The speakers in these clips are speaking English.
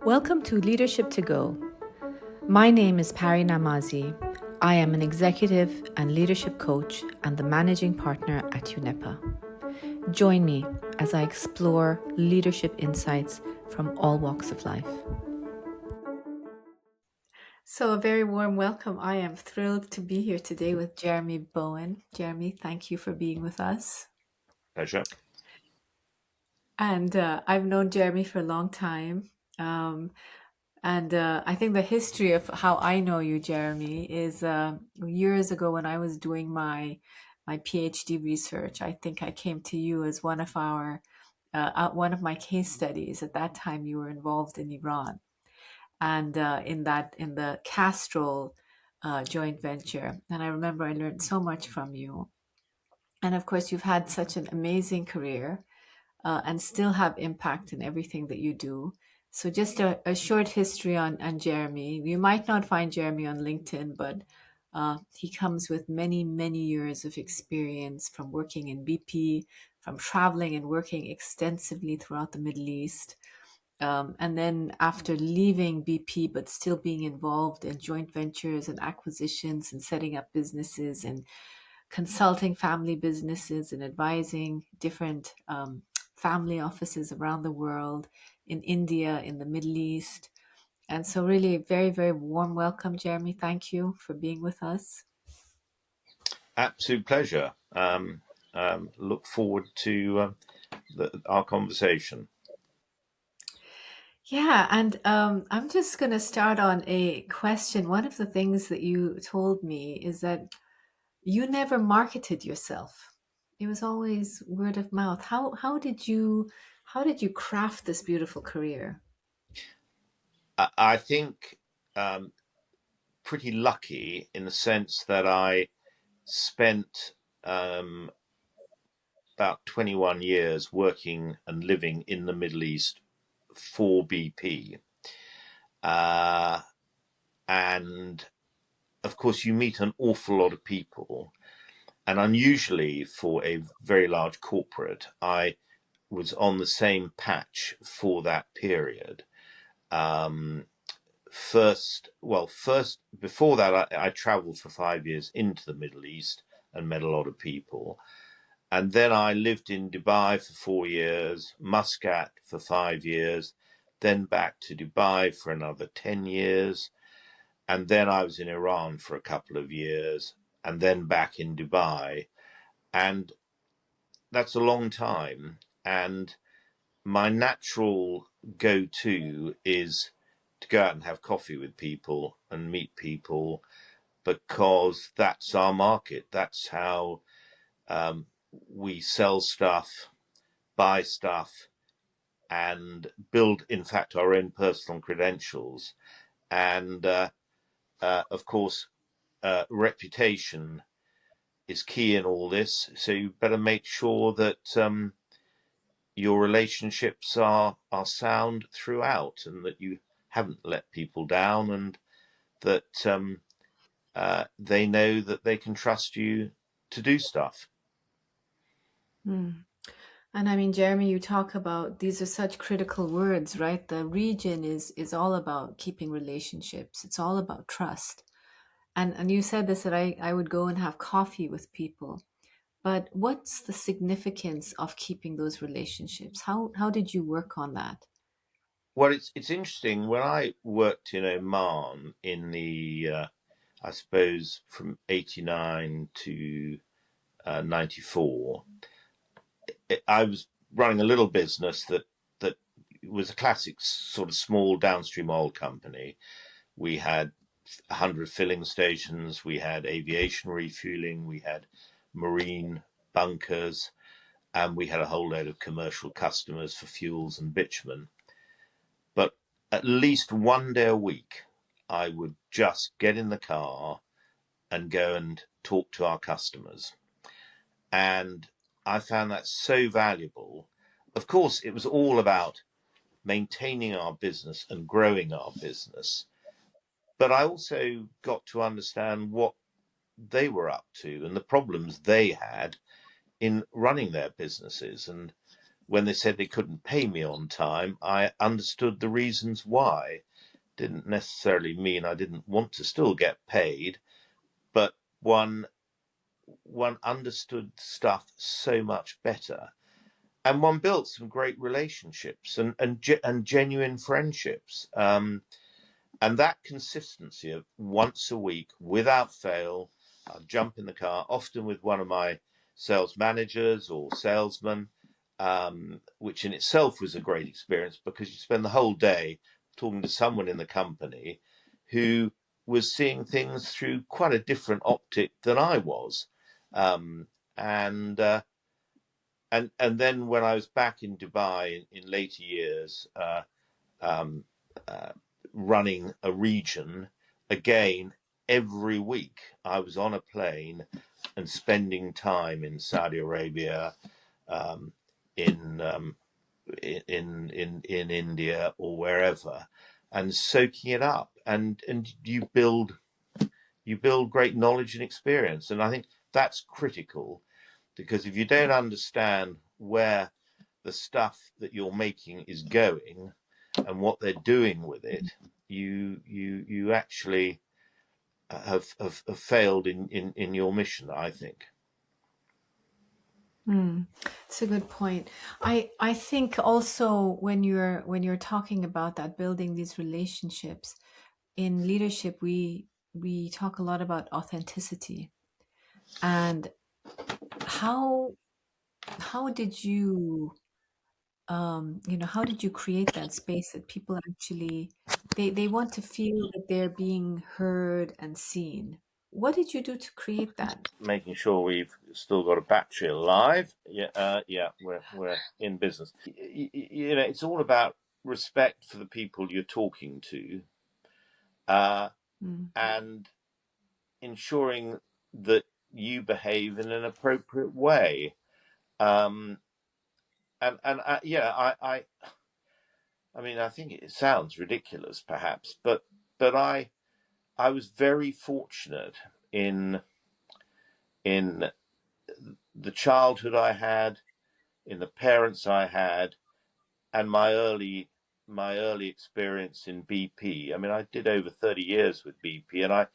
Welcome to Leadership to Go. My name is Pari Namazie. I am an executive and leadership coach and the managing partner at UNEPA. Join me as I explore leadership insights from all walks of life. So, a very warm welcome. I am thrilled to be here today with Jeremy Bowen. Jeremy, thank you for being with us. Pleasure. And I've known Jeremy for a long time. And I think the history of how I know you, Jeremy, is years ago when I was doing my PhD research. I think I came to you as one of my case studies. At that time, you were involved in Iran, and in the Castrol joint venture. And I remember I learned so much from you. And of course, you've had such an amazing career and still have impact in everything that you do. So just a short history on Jeremy. You might not find Jeremy on LinkedIn, but he comes with many, many years of experience from working in BP, from traveling and working extensively throughout the Middle East. And then after leaving BP, but still being involved in joint ventures and acquisitions and setting up businesses and consulting family businesses and advising different family offices around the world, in India, in the Middle East. And so, really, very, very warm welcome, Jeremy. Thank you for being with us. Absolute pleasure. Look forward to our conversation. Yeah, and I'm just going to start on a question. One of the things that you told me is that you never marketed yourself. It was always word of mouth. How did you craft this beautiful career? I think pretty lucky in the sense that I spent about 21 years working and living in the Middle East for BP. And of course, you meet an awful lot of people. And unusually for a very large corporate, I was on the same patch for that period. First, before that, I traveled for 5 years into the Middle East and met a lot of people. And then I lived in Dubai for 4 years, Muscat for 5 years, then back to Dubai for another 10 years. And then I was in Iran for a couple of years, and then back in Dubai. And that's a long time. And my natural go-to is to go out and have coffee with people and meet people, because that's our market. That's how we sell stuff, buy stuff, and build, in fact, our own personal credentials. And of course, reputation is key in all this. So you better make sure that your relationships are sound throughout, and that you haven't let people down, and that they know that they can trust you to do stuff. Hmm. And I mean, Jeremy, you talk about these are such critical words, right? The region is all about keeping relationships. It's all about trust. And you said this that I would go and have coffee with people. But what's the significance of keeping those relationships? How did you work on that? Well, it's interesting. When I worked in Oman in the, I suppose, from 89 to 94, I was running a little business that was a classic sort of small downstream oil company. We had 100 filling stations, we had aviation refueling, we had marine bunkers, and we had a whole load of commercial customers for fuels and bitumen. But at least one day a week, I would just get in the car and go and talk to our customers. And I found that so valuable. Of course, it was all about maintaining our business and growing our business. But I also got to understand what they were up to and the problems they had in running their businesses. And when they said they couldn't pay me on time, I understood the reasons why. Didn't necessarily mean I didn't want to still get paid, but one understood stuff so much better, and one built some great relationships and genuine friendships. And that consistency of once a week without fail, I'd jump in the car, often with one of my sales managers or salesmen, which in itself was a great experience because you spend the whole day talking to someone in the company who was seeing things through quite a different optic than I was. Um, and and then when I was back in Dubai in later years, um, uh, running a region, again, every week I was on a plane and spending time in Saudi Arabia, um, in, um, in India or wherever, and soaking it up, and you build great knowledge and experience, and I think that's critical because if you don't understand where the stuff that you're making is going and what they're doing with it, you actually have failed in your mission, I think. Mm, it's a good point. I think also when you're talking about that, building these relationships in leadership, we talk a lot about authenticity. And how how did you how did you create that space that people actually they want to feel that they're being heard and seen? What did you do to create that? Making sure we've still got a battery alive. Yeah, yeah, we're in business. It's all about respect for the people you're talking to, uh, Mm, and ensuring that you behave in an appropriate way. Um, and yeah, I mean, I think it sounds ridiculous, perhaps, but I was very fortunate in in the childhood I had, in the parents I had, and my early experience in BP. I mean, I did over 30 years with BP, and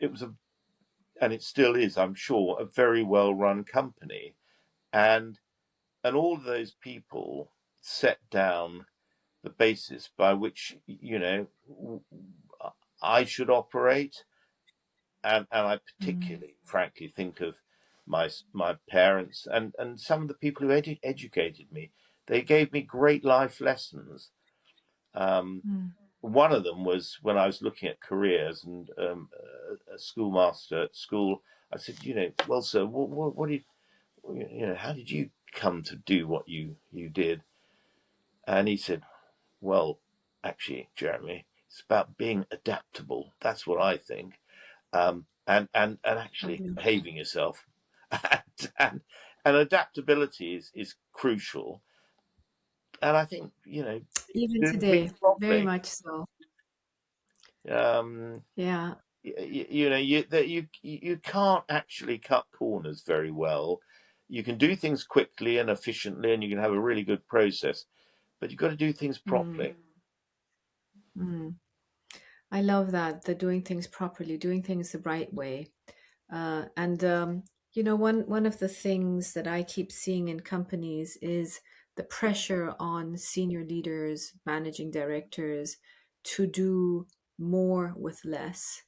it was a and it still is, I'm sure, a very well run company, and all of those people set down the basis by which I should operate, and I mm, particularly, frankly, think of my parents and some of the people who educated me. They gave me great life lessons. Um, mm, one of them was when I was looking at careers and a schoolmaster at school. I said, well, sir, what did how did you come to do what you did? And he said, well, actually, Jeremy, it's about being adaptable. That's what I think. And actually lovely. behaving yourself. And adaptability is crucial. And I think, Even doing things today, very properly. much so. Um, Yeah. you can't actually cut corners very well. You can do things quickly and efficiently, and you can have a really good process, but you've got to do things Mm, properly. mm. I love that, the doing things properly, doing things the right way. And one of the things that I keep seeing in companies is the pressure on senior leaders, managing directors to do more with less,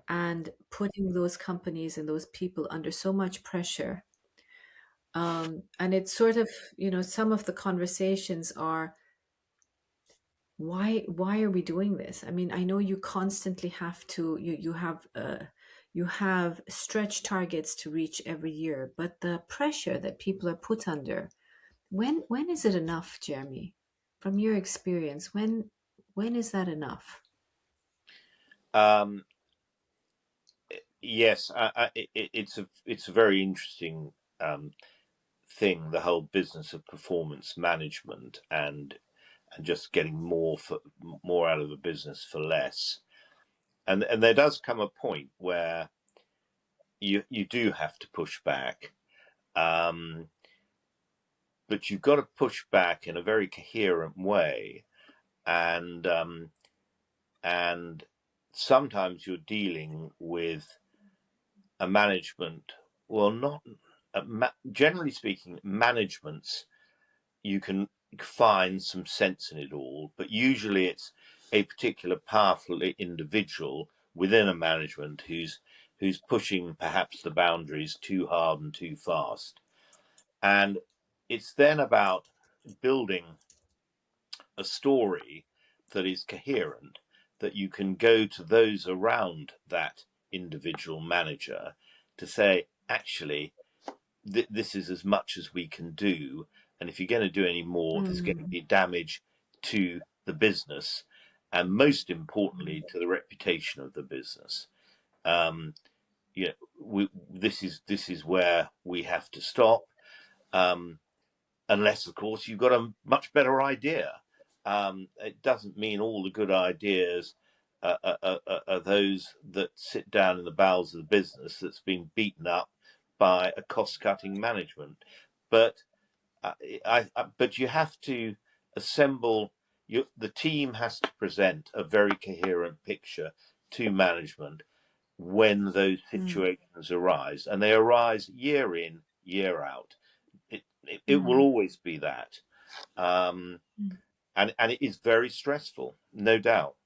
and putting those companies and those people under so much pressure. And it's sort of, some of the conversations are, why are we doing this? I mean, I know you constantly have to you have stretch targets to reach every year, but the pressure that people are put under, when is it enough, Jeremy? From your experience, when is that enough? Um, yes, it's a very interesting thing, the whole business of performance management and just getting more out of a business for less. And there does come a point where you do have to push back, um, but you've got to push back in a very coherent way, and and sometimes you're dealing with a management. Well, not generally speaking, managements you can find some sense in it all, but usually it's a particular powerful individual within a management who's pushing perhaps the boundaries too hard and too fast. And it's then about building a story that is coherent, that you can go to those around that individual manager to say, actually, this is as much as we can do. And if you're going to do any more, there's going to Mm, be damage to the business, and most importantly, to the reputation of the business. Um, this is where we have to stop. Um, Unless, of course, you've got a much better idea. It doesn't mean all the good ideas are those that sit down in the bowels of the business that's been beaten up by a cost-cutting management. But but you have to assemble. The team has to present a very coherent picture to management when those mm, situations arise, and they arise year in, year out. It will mm, always be that, um, mm, and it is very stressful, no doubt.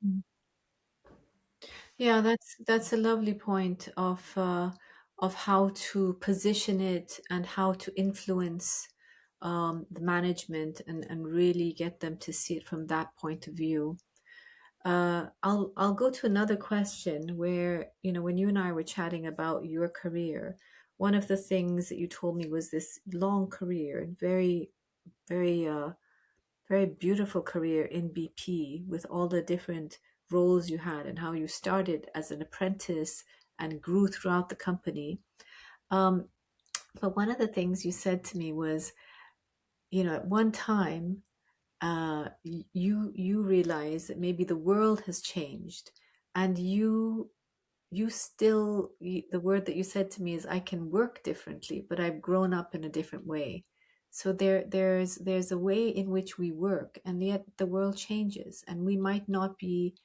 mm. Yeah, that's a lovely point of how to position it and how to influence the management and really get them to see it from that point of view. I'll go to another question where, when you and I were chatting about your career, one of the things that you told me was this long career and very, very, very beautiful career in BP with all the different roles you had and how you started as an apprentice and grew throughout the company. Um, but one of the things you said to me was, at one time, you realize that maybe the world has changed, and you still the word that you said to me is, I can work differently, but I've grown up in a different way. So there's a way in which we work, and yet the world changes and we might not be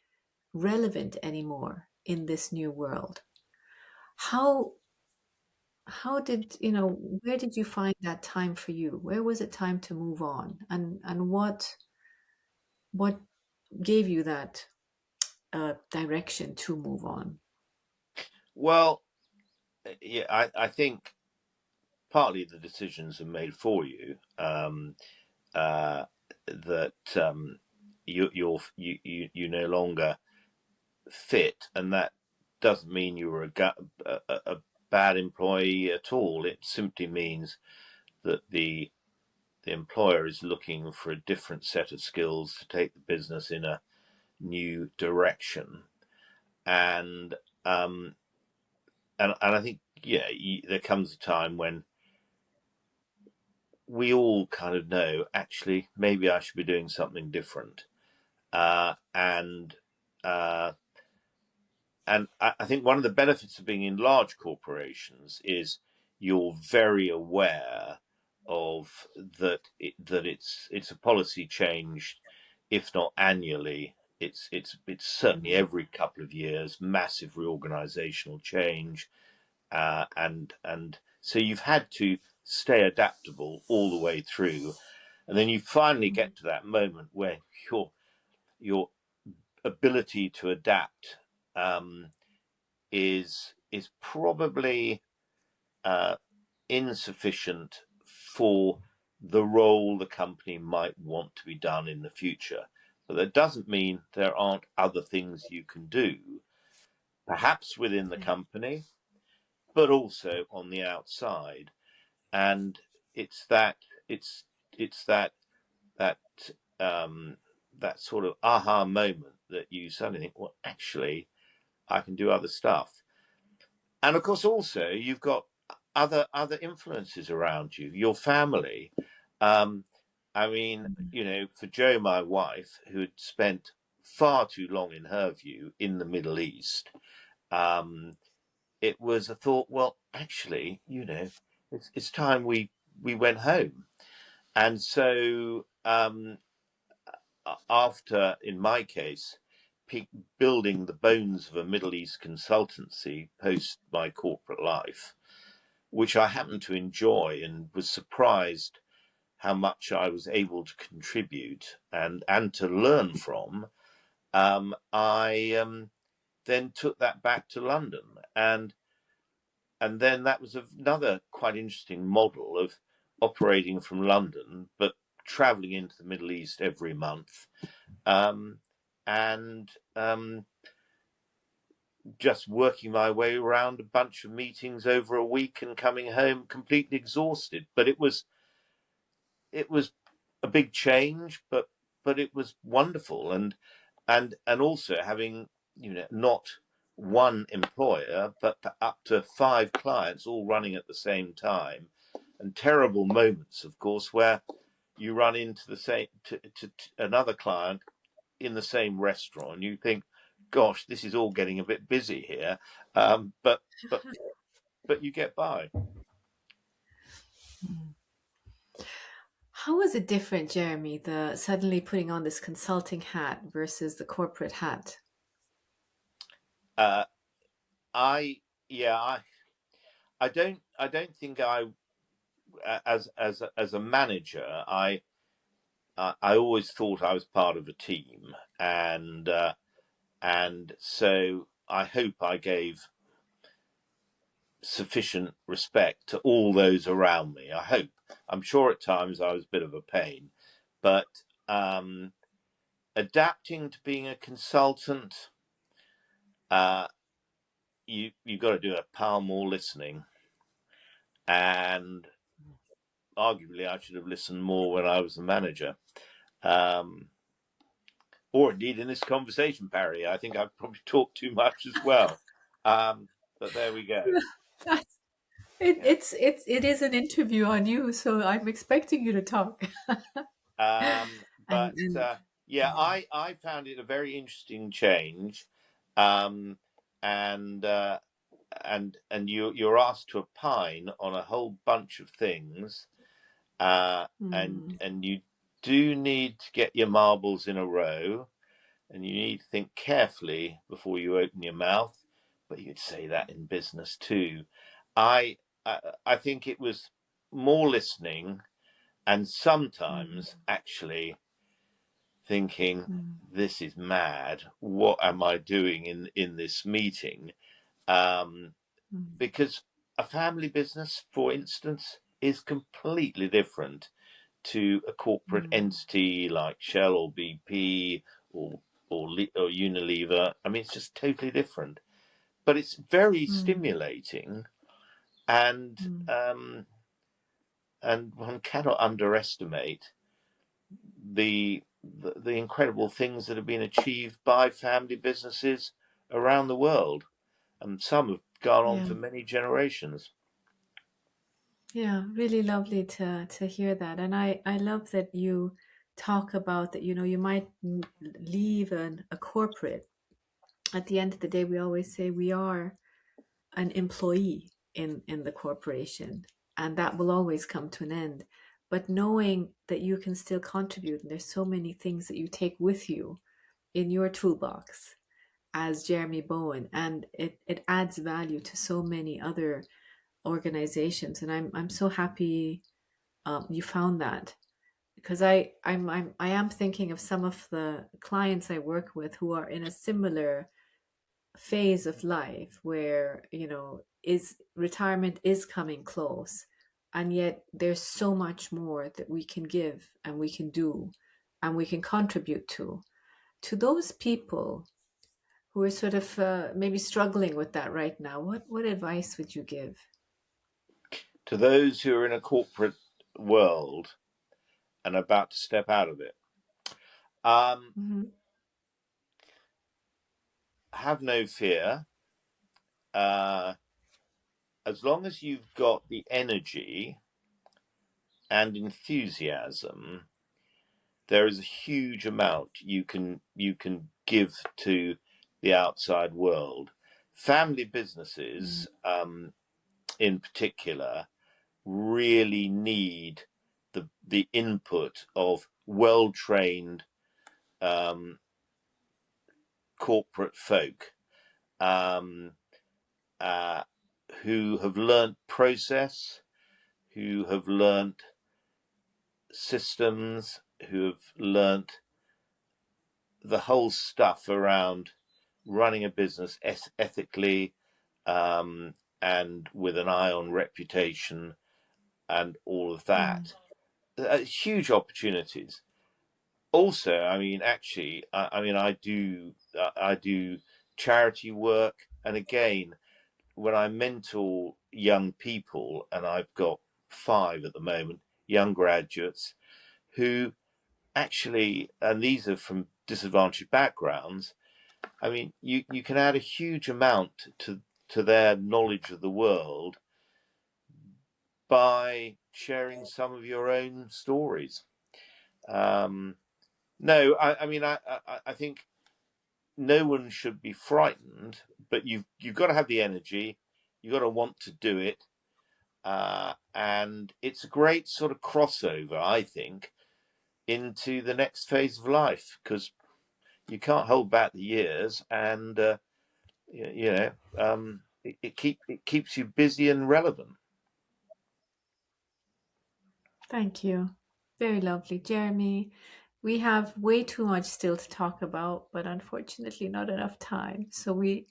relevant anymore in this new world. How how did where did you find that time for you? Where was it time to move on, and what gave you that direction to move on? Well, yeah, I think partly the decisions are made for you. Uh, that you no longer fit, and that doesn't mean you were a bad employee at all. It simply means that the employer is looking for a different set of skills to take the business in a new direction. And um, and I think, yeah, there comes a time when we all kind of know, actually maybe I should be doing something different. And uh, I think one of the benefits of being in large corporations is you're very aware of that it's a policy change, if not annually. It's certainly every couple of years, massive reorganizational change, and so you've had to stay adaptable all the way through, and then you finally get to that moment where your ability to adapt um, is probably uh, insufficient for the role the company might want to be done in the future. But that doesn't mean there aren't other things you can do, perhaps within the Yeah. company, but also on the outside. And it's that it's it's that um, that sort of aha moment that you suddenly think, well, actually, I can do other stuff. And of course, also you've got other influences around you, your family. Um, I mean, for Joe, my wife, who had spent far too long, in her view, in the Middle East, um, it was a thought. Well, actually, it's time we went home. And so after, in my case, building the bones of a Middle East consultancy post my corporate life, which I happened to enjoy and was surprised how much I was able to contribute and to learn from, I then took that back to London, and then that was another quite interesting model of operating from London, but traveling into the Middle East every month, um, and just working my way around a bunch of meetings over a week and coming home completely exhausted. But it was a big change, but it was wonderful, and also having, not one employer but up to five clients all running at the same time, and terrible moments, of course, where you run into the same to another client in the same restaurant and you think, gosh, this is all getting a bit busy here, but but but you get by. Mm. How was it different, Jeremy, the suddenly putting on this consulting hat versus the corporate hat? uh, I yeah I don't think I, as a manager, I always thought I was part of a team, and so I hope I gave sufficient respect to all those around me. I hope. I'm sure at times I was a bit of a pain, but um, adapting to being a consultant, uh, you've got to do a pile more listening, and arguably I should have listened more when I was the manager. Um, or indeed in this conversation, Barry. I think I've probably talked too much as well. Um, but there we go. That's, it, Yeah. it is an interview on you, so I'm expecting you to talk. and But and yeah, I found it a very interesting change, um, and you're asked to opine on a whole bunch of things, mm, and you do need to get your marbles in a row, and you need to think carefully before you open your mouth. But you'd say that in business too. I I think it was more listening, and mm, sometimes actually thinking, mm, this is mad. What am I doing in this meeting? Um, mm, because a family business, for instance, is completely different to a corporate mm, entity like Shell or BP or or Unilever. I mean, it's just totally different. But it's very mm, stimulating, and mm. um, and one cannot underestimate the incredible things that have been achieved by family businesses around the world, and some have gone on Yeah, for many generations. yeah, really lovely to hear that. And I love that you talk about that, you might leave a corporate. At the end of the day, we always say we are an employee in the corporation, and that will always come to an end. But knowing that you can still contribute, and there's so many things that you take with you in your toolbox as Jeremy Bowen, and it adds value to so many other organizations. And I'm so happy you found that, because I am thinking of some of the clients I work with who are in a similar phase of life where, is retirement is coming close, and yet there's so much more that we can give and we can do and we can contribute to those people who are sort of maybe struggling with that right now. What advice would you give? To those who are in a corporate world and about to step out of it, um, Hmm. have no fear. Uh, as long as you've got the energy and enthusiasm, there is a huge amount you can give to the outside world. Family businesses, in particular, really need the input of well trained um, corporate folk, um, uh, who have learnt process, who have learnt systems, who have learnt the whole stuff around running a business ethically, um, and with an eye on reputation and all of Mm. that. Huge opportunities. Also, I mean, actually, I do charity work, and again, when I mentor young people, and I've got 5 at the moment, young graduates who actually, and these are from disadvantaged backgrounds. I mean, you can add a huge amount to their knowledge of the world by sharing some of your own stories. Um, no, I mean, I think no one should be frightened, but you've got to have the energy. You've got to want to do it, and it's a great sort of crossover, I think, into the next phase of life because you can't hold back the years, and you know, it keeps you busy and relevant. Thank you. Very lovely, Jeremy. We have way too much still to talk about, but unfortunately, not enough time. So, we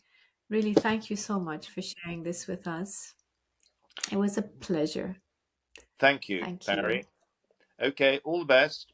really thank you so much for sharing this with us. It was a pleasure. Thank you, Thank you. Barry. Okay, all the best.